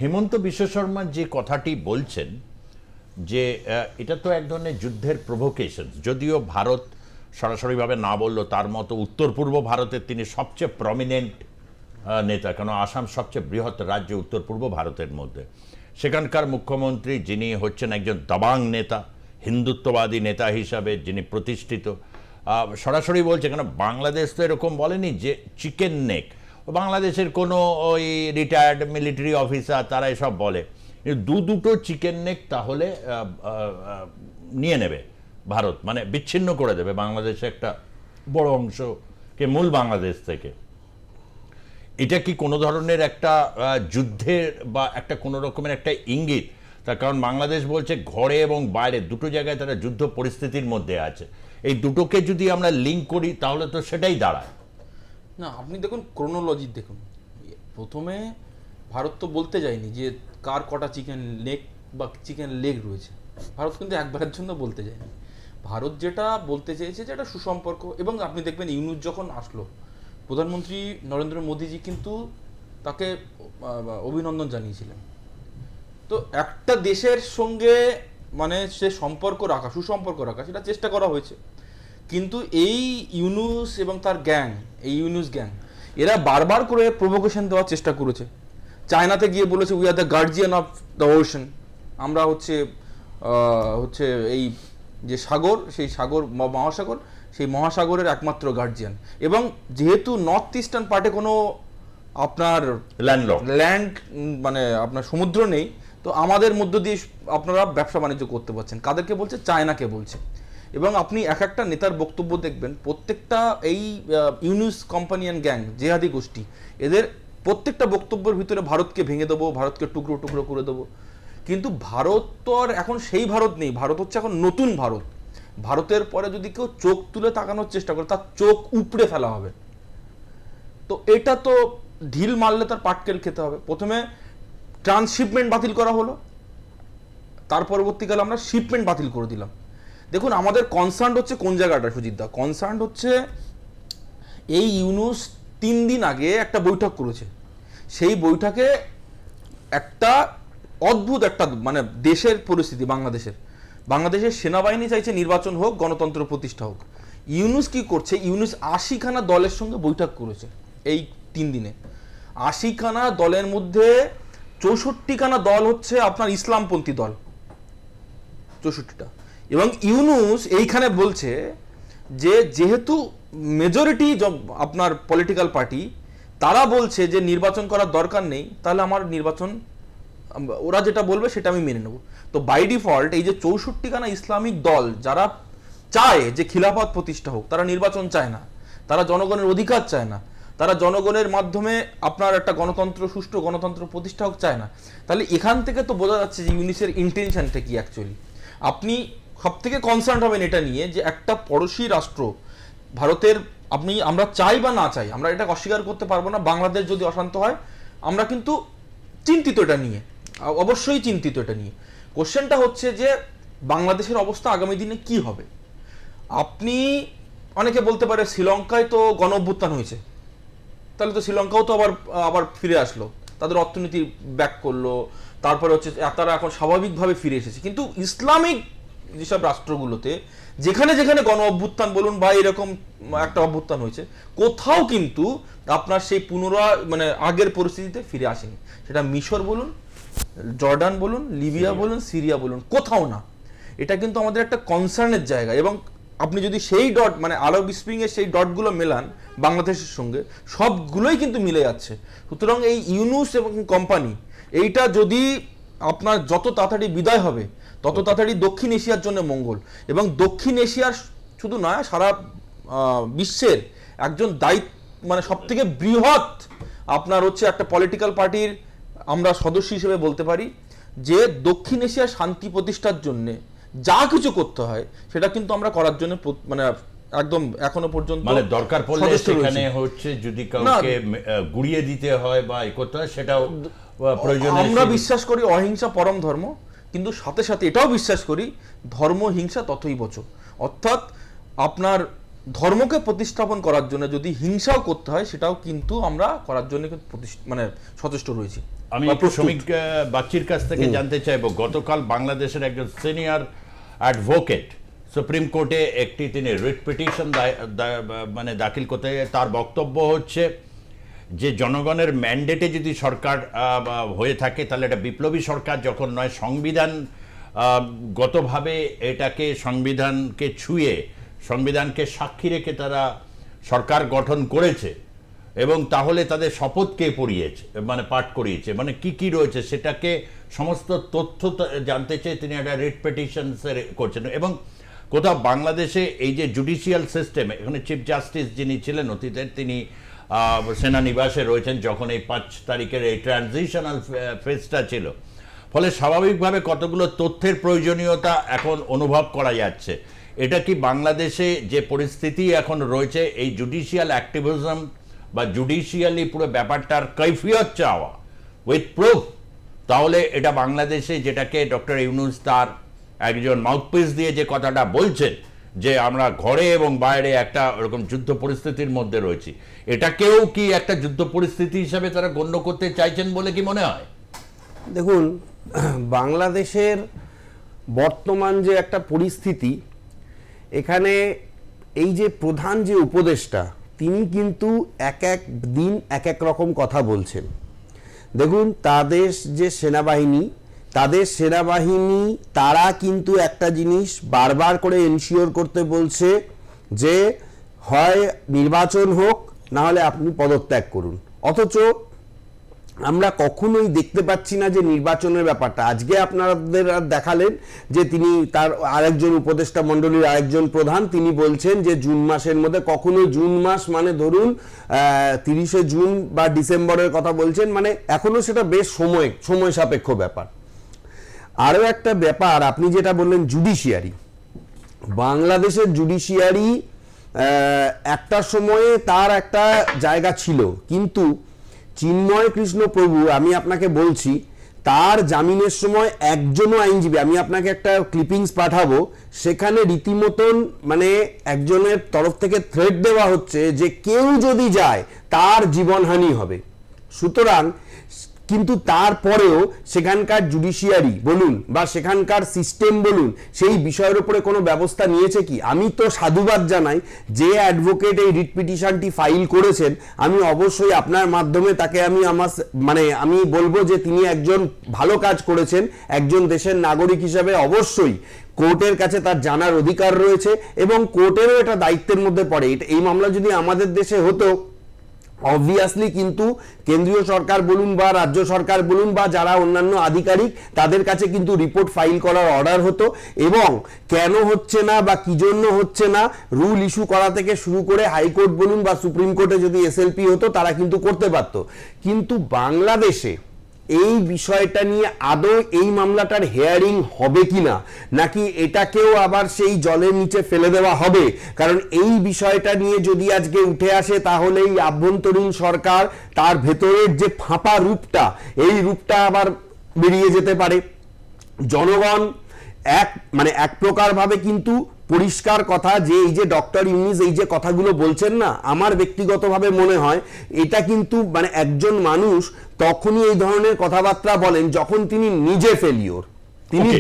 হেমন্ত বিশ্ব শর্মা যে কথাটি বলছেন যে এটা তো এক ধরনের যুদ্ধের প্রভোকেশন, যদিও ভারত সরাসরিভাবে না বলল, তার মতো উত্তর পূর্ব ভারতের তিনি সবচেয়ে প্রমিনেন্ট নেতা, কেন আসাম সবচেয়ে বৃহৎ রাজ্য উত্তর পূর্ব ভারতের মধ্যে। সেখানকার মুখ্যমন্ত্রী যিনি হচ্ছেন একজন দাবাং নেতা, হিন্দুত্ববাদী নেতা হিসাবে যিনি প্রতিষ্ঠিত, সরাসরি বলছে, কেন বাংলাদেশ তো এরকম বলেনি যে চিকেন নেক, বাংলাদেশের কোনো ওই রিটায়ার্ড মিলিটারি অফিসার তারা এসব বলে দুটো চিকেন নেক তাহলে নিয়ে নেবে ভারত, মানে বিচ্ছিন্ন করে দেবে বাংলাদেশে একটা বড় অংশকে মূল বাংলাদেশ থেকে। এটা কি কোনো ধরনের একটা যুদ্ধের বা একটা কোনো রকমের একটা ইঙ্গিত? তার কারণ বাংলাদেশ বলছে ঘরে এবং বাইরে দুটো জায়গায় তারা যুদ্ধ পরিস্থিতির মধ্যে আছে, এই দুটোকে যদি আমরা লিঙ্ক করি তাহলে তো সেটাই দাঁড়ায় না। আপনি দেখুন ক্রোনোলজি দেখুন, প্রথমে ভারত তো বলতে যায়নি যে কার কটা চিকেন নেক বা চিকেন লেগ রয়েছে, ভারত কিন্তু একবারের জন্য বলতে যায়নি। ভারত যেটা বলতে চেয়েছে যে একটা সুসম্পর্ক, এবং আপনি দেখবেন ইউনূস যখন আসলো, প্রধানমন্ত্রী নরেন্দ্র মোদীজি কিন্তু তাকে অভিনন্দন জানিয়েছিলেন। তো একটা দেশের সঙ্গে মানে সে সম্পর্ক রাখা, সুসম্পর্ক রাখা, সেটা চেষ্টা করা হয়েছে। কিন্তু এই ইউনূস এবং তার গ্যাং, এই ইউনূস গ্যাং, এরা বারবার করে প্রভোকেশন দেওয়ার চেষ্টা করেছে। চায়নাতে গিয়ে বলেছে we are the guardian of the ocean, আমরা হচ্ছে এই যে সাগর, সেই সাগর মহাসাগর, সেই মহাসাগরের একমাত্র গার্জিয়ান। এবং যেহেতু নর্থ ইস্টার্ন পার্টে কোনো আপনার ল্যান্ড মানে আপনার সমুদ্র নেই, তো আমাদের মধ্য দিয়ে আপনারা ব্যবসা বাণিজ্য করতে পারছেন। কাদেরকে বলছে? চায়নাকে বলছে। এবং আপনি এক একটা নেতার বক্তব্য দেখবেন, প্রত্যেকটা এই Yunus company and gang, Jihadi গোষ্ঠী, এদের প্রত্যেকটা বক্তব্যের ভিতরে ভারতকে ভেঙে দেবো, ভারতকে টুকরো টুকরো করে দেবো। কিন্তু ভারত তো আর এখন সেই ভারত নেই, ভারত হচ্ছে এখন নতুন ভারত। ভারতের পরে যদি কেউ চোখ তুলে তাকানোর চেষ্টা করে, তার চোখ উপড়ে ফেলা হবে। তো এটা তো ঢিল মারলে তার পাটকেল খেতে হবে। প্রথমে ট্রান্সশিপমেন্ট বাতিল করা হলো, তার পরবর্তীকালে আমরা শিপমেন্ট বাতিল করে দিলাম। দেখুন আমাদের কনসার্ন হচ্ছে কোন জায়গাটা সুজিতদা, কনসার্ন হচ্ছে এই ইউনূস 3 দিন আগে একটা বৈঠক করেছে। সেই বৈঠকে একটা অদ্ভুত একটা মানে দেশের পরিস্থিতি, বাংলাদেশের সেনাবাহিনী চাইছে নির্বাচন হোক, গণতন্ত্র প্রতিষ্ঠা হোক। ইউনূস কি করছে? ইউনূস 80খানা দলের সঙ্গে বৈঠক করেছে এই 3 দিনে। 80খানা দলের মধ্যে 64খানা দল হচ্ছে আপনার ইসলামপন্থী দল, 64টা। এবং ইউনূস এইখানে বলছে যে যেহেতু মেজরিটি আপনার পলিটিক্যাল পার্টি, তারা বলছে যে নির্বাচন করার দরকার নেই, তাহলে আমার নির্বাচন, ওরা যেটা বলবে সেটা আমি মেনে নেব। তো বাই ডিফল্ট এই যে 64খানা ইসলামিক দল যারা চায় যে খিলাফত প্রতিষ্ঠা হোক, তারা নির্বাচন চায় না, তারা জনগণের অধিকার চায় না, তারা জনগণের মাধ্যমে আপনার একটা গণতন্ত্র, সুষ্ঠু গণতন্ত্র প্রতিষ্ঠা হোক চায় না। তাহলে এখান থেকে তো বোঝা যাচ্ছে যে ইউনূসের ইন্টেনশনটা কি অ্যাকচুয়ালি। আপনি সব থেকে কনসার্ন হবেন এটা নিয়ে যে একটা পড়োশী রাষ্ট্র ভারতের, আমরা চাই বা না চাই, আমরা এটা অস্বীকার করতে পারবো না, বাংলাদেশ যদি অশান্ত হয়, আমরা কিন্তু চিন্তিত এটা নিয়ে, অবশ্যই চিন্তিত এটা নিয়ে। কোশ্চেনটা হচ্ছে যে বাংলাদেশের অবস্থা আগামী দিনে কি হবে। আপনি অনেকে বলতে পারে শ্রীলঙ্কায় তো গণ অভ্যুত্থান হয়েছে, তাহলে তো শ্রীলঙ্কাও তো আবার ফিরে আসলো, তাদের অর্থনীতি ব্যাক করলো, তারপরে হচ্ছে তারা এখন স্বাভাবিকভাবে ফিরে এসেছে। কিন্তু ইসলামিক যেসব রাষ্ট্রগুলোতে যেখানে যেখানে গণ অভ্যুত্থান বলুন বা এরকম একটা অভ্যুত্থান হয়েছে, কোথাও কিন্তু আপনার সেই পুনরায় মানে আগের পরিস্থিতিতে ফিরে আসেনি। সেটা মিশর বলুন, জর্ডান বলুন, লিবিয়া বলুন, সিরিয়া বলুন, কোথাও না। এটা কিন্তু আমাদের একটা কনসার্নের জায়গা। এবং আপনি যদি সেই ডট মানে আরব স্প্রিংয়ের সেই ডটগুলো মেলান বাংলাদেশের সঙ্গে, সবগুলোই কিন্তু মিলে যাচ্ছে। সুতরাং এই ইউনূস এবং কোম্পানি, এইটা যদি আপনার যত তাড়াতাড়ি বিদায় হবে, তত তাড়াতাড়ি দক্ষিণ এশিয়ার জন্য মঙ্গল। এবং দক্ষিণ এশিয়ার শুধু নয়, সারা বিশ্বের একজন মানে সব থেকে বৃহৎ আপনার হচ্ছে একটা পলিটিক্যাল পার্টির আমরা সদস্য হিসেবে বলতে পারি যে দক্ষিণ এশিয়ার শান্তি প্রতিষ্ঠার জন্য যা কিছু করতে হয় সেটা কিন্তু আমরা করার জন্য মানে একদম এখনো পর্যন্ত মানে দরকার পড়লে সেখানে হচ্ছে যদি কাউকে গুড়িয়ে দিতে হয় বা করতে হয়, সেটাও প্রয়োজনীয়। আমরা বিশ্বাস করি অহিংসা পরম ধর্ম, কিন্তু সাথে সাথে এটাও বিশ্বাস করি ধর্ম হিংসা ততই বচো। অর্থাৎ আপনার ধর্মকে প্রতিস্থাপন করার জন্য যদি হিংসাও করতে হয় সেটাও কিন্তু আমরা করার জন্য মানে সচেষ্ট রয়েছি। আমি একটু শ্রমিক বাচ্চির কাছ থেকে জানতে চাইবো, গতকাল বাংলাদেশের একজন সিনিয়র অ্যাডভোকেট সুপ্রিম কোর্টে একটি তিনি রিট পিটিশন মানে দাখিল করতে, তার বক্তব্য হচ্ছে যে জনগণের ম্যান্ডেটে যদি সরকার হয়ে থাকে তাহলে এটা বিপ্লবী সরকার যখন নয়, সংবিধান গতভাবে এটাকে সংবিধানকে ছুঁয়ে সংবিধানকে সাক্ষী রেখে তারা সরকার গঠন করেছে এবং তাহলে তাদের শপথ কে পড়িয়েছে মানে পাঠ করিয়েছে, মানে কি কি রয়েছে সেটাকে সমস্ত তথ্য জানতে চেয়ে তিনি একটা রিট পিটিশনসের করছেন। এবং কোথাও বাংলাদেশে এই যে জুডিশিয়াল সিস্টেম, এখানে চিফ জাস্টিস যিনি ছিলেন অতীতের, তিনি সেনানিবাসে রয়েছেন যখন এই 5 তারিখের এই ট্রানজিশনাল ফেজটা ছিল, ফলে স্বাভাবিকভাবে কতগুলো তথ্যের প্রয়োজনীয়তা এখন অনুভব করা যাচ্ছে। এটা কি বাংলাদেশে যে পরিস্থিতি এখন রয়েছে এই জুডিশিয়াল অ্যাক্টিভিজম বা জুডিশিয়ালি পুরো ব্যাপারটার কৈফিয়ত চাওয়া উইথ প্রুফ, তাহলে এটা বাংলাদেশে যেটাকে ডক্টর ইউনূস তার একজন মাউথপিস দিয়ে যে কথাটা বলছেন যে আমরা ঘরে এবং বাইরে একটা এরকম যুদ্ধ পরিস্থিতির মধ্যে রয়েছি, এটাকেও কি একটা যুদ্ধ পরিস্থিতি হিসাবে তারা গণ্য করতে চাইছেন বলে কি মনে হয়? দেখুন, বাংলাদেশের বর্তমান যে একটা পরিস্থিতি, এখানে এই যে প্রধান যে উপদেষ্টা তিনি কিন্তু এক এক দিন এক এক রকম কথা বলছেন। দেখুন, তাদের সেনাবাহিনী তারা কিন্তু একটা জিনিস বারবার করে এনশিওর করতে বলছে যে হয় নির্বাচন হোক, না হলে আপনি পদত্যাগ করুন। অথচ আমরা কখনোই দেখতে পাচ্ছি না যে নির্বাচনের ব্যাপারটা। আজকে আপনাদের দেখালেন যে তিনি তার আরেকজন উপদেষ্টা মণ্ডলীর আরেকজন প্রধান তিনি বলছেন যে জুন মাসের মধ্যে, কখনো জুন মাস মানে ধরুন 30শে জুন বা ডিসেম্বরের কথা বলছেন, মানে এখনো সেটা বেশ সময় সাপেক্ষ ব্যাপার। আরও একটা ব্যাপার আপনি যেটা বললেন জুডিশিয়ারি, বাংলাদেশের জুডিশিয়ারি একটা সময়ে তার একটা জায়গা ছিল, কিন্তু চিন্ময় কৃষ্ণ প্রভু, আমি আপনাকে বলছি তার জামিনের সময় একজনও আইনজীবী, আমি আপনাকে একটা ক্লিপিংস পাঠাবো, সেখানে রীতিমতন মানে একজনের তরফ থেকে থ্রেট দেওয়া হচ্ছে যে কেউ যদি যায় তার জীবনহানি হবে। সুতরাং কিন্তু তারপরেও সেখানকার জুডিশিয়ারি বলুন বা সেখানকার সিস্টেম বলুন, সেই বিষয়ের উপরে কোনো ব্যবস্থা নিয়েছে কি? আমি তো সাধুবাদ জানাই যে অ্যাডভোকেট এই রিট পিটিশনটি ফাইল করেছেন, আমি অবশ্যই আপনার মাধ্যমে তাকে আমি বলবো যে তিনি একজন ভালো কাজ করেছেন। একজন দেশের নাগরিক হিসাবে অবশ্যই কোর্টের কাছে তার জানার অধিকার রয়েছে এবং কোর্টেরও এটা দায়িত্বের মধ্যে পড়ে। এই মামলা যদি আমাদের দেশে হতো, অবভিয়াসলি কিন্তু কেন্দ্রীয় সরকার বলুন বা রাজ্য সরকার বলুন বা যারা অন্যান্য আধিকারিক, তাদের কাছে কিন্তু রিপোর্ট ফাইল করার অর্ডার হতো এবং কেন হচ্ছে না বা কি জন্য হচ্ছে না রুল ইস্যু করা থেকে শুরু করে হাইকোর্ট বলুন বা সুপ্রিম কোর্টে যদি এসএলপি হতো তারা কিন্তু করতে পারতো। কিন্তু বাংলাদেশে এই বিষয়টা নিয়ে আদৌ এই মামলাটার হেয়ারিং হবে কিনা, নাকি এটাকেও আবার সেই জলের নিচে ফেলে দেওয়া হবে? কারণ এই বিষয়টা নিয়ে যদি আজকে উঠে আসে তাহলে এই আভ্যন্তরীণ সরকার তার ভেতরের যে ফাঁপা রূপটা, এই রূপটা আবার বেরিয়ে যেতে পারে। জনগণ এক প্রকার ভাবে কিন্তু পরিষ্কার কথা যে এই যে ডক্টর ইউনূস এই যে কথাগুলো বলছেন না, আমার ব্যক্তিগতভাবে মনে হয় এটা কিন্তু একজন মানুষ তখনই এই ধরনের কথাবার্তা বলেন যখন তিনি নিজে ফেলিওর, তিনি